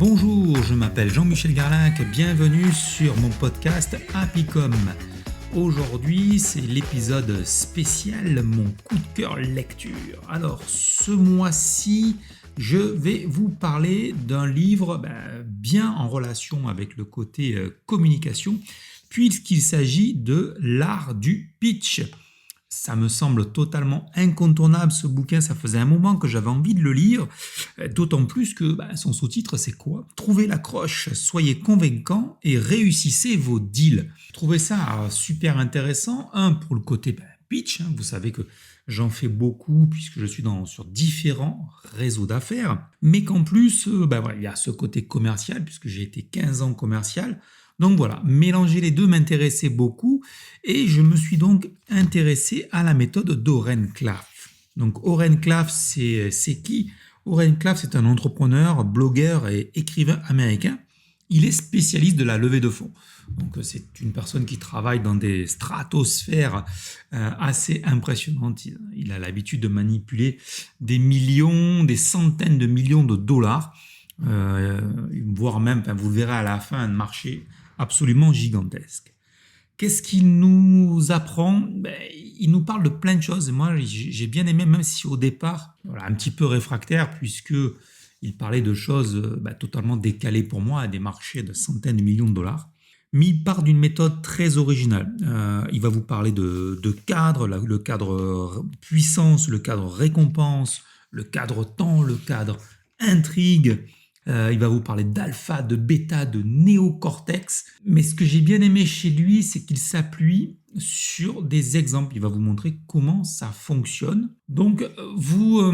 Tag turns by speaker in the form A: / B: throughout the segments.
A: Bonjour, je m'appelle Jean-Michel Garlac, bienvenue sur mon podcast Happycom. Aujourd'hui, c'est l'épisode spécial Mon coup de cœur lecture. Alors, ce mois-ci, je vais vous parler d'un livre bien en relation avec le côté communication, puisqu'il s'agit de l'art du pitch. Ça me semble totalement incontournable ce bouquin, ça faisait un moment que j'avais envie de le lire, d'autant plus que son sous-titre c'est quoi ? Trouvez l'accroche, soyez convaincant et réussissez vos deals. Je trouvais ça super intéressant, pour le côté pitch, vous savez que j'en fais beaucoup puisque je suis sur différents réseaux d'affaires, mais qu'en plus il y a ce côté commercial puisque j'ai été 15 ans commercial. Donc voilà, mélanger les deux m'intéressait beaucoup et je me suis donc intéressé à la méthode d'Oren Klaff. Donc Oren Klaff, c'est qui ? Oren Klaff, c'est un entrepreneur, blogueur et écrivain américain. Il est spécialiste de la levée de fonds. Donc c'est une personne qui travaille dans des stratosphères assez impressionnantes. Il a l'habitude de manipuler des millions, des centaines de millions de dollars, voire même, vous le verrez à la fin, un marché absolument gigantesque. Qu'est-ce qu'il nous apprend ? Il nous parle de plein de choses. Moi, j'ai bien aimé, même si au départ, un petit peu réfractaire, puisqu'il parlait de choses totalement décalées pour moi, à des marchés de centaines de millions de dollars. Mais il part d'une méthode très originale. Il va vous parler de cadre, le cadre puissance, le cadre récompense, le cadre temps, le cadre intrigue. Il va vous parler d'alpha, de bêta, de néocortex. Mais ce que j'ai bien aimé chez lui, c'est qu'il s'appuie sur des exemples. Il va vous montrer comment ça fonctionne. Donc, vous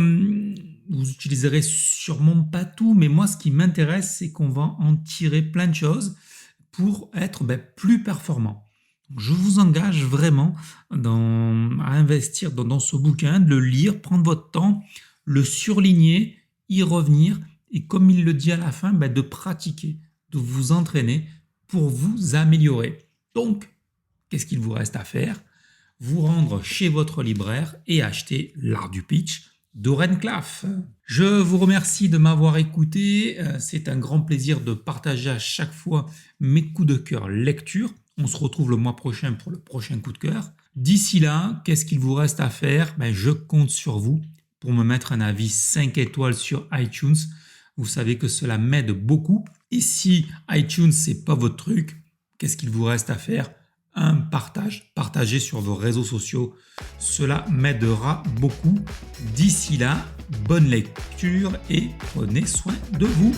A: utiliserez sûrement pas tout, mais moi, ce qui m'intéresse, c'est qu'on va en tirer plein de choses pour être plus performant. Je vous engage vraiment à investir dans ce bouquin, de le lire, prendre votre temps, le surligner, y revenir, et comme il le dit à la fin, de pratiquer, de vous entraîner pour vous améliorer. Donc, qu'est-ce qu'il vous reste à faire ? Vous rendre chez votre libraire et acheter l'art du pitch d'Oren Klaff. Je vous remercie de m'avoir écouté. C'est un grand plaisir de partager à chaque fois mes coups de cœur lecture. On se retrouve le mois prochain pour le prochain coup de cœur. D'ici là, qu'est-ce qu'il vous reste à faire ? Je compte sur vous pour me mettre un avis 5 étoiles sur iTunes. Vous savez que cela m'aide beaucoup. Et si iTunes, c'est pas votre truc, qu'est-ce qu'il vous reste à faire ? Un partage. Partagez sur vos réseaux sociaux. Cela m'aidera beaucoup. D'ici là, bonne lecture et prenez soin de vous.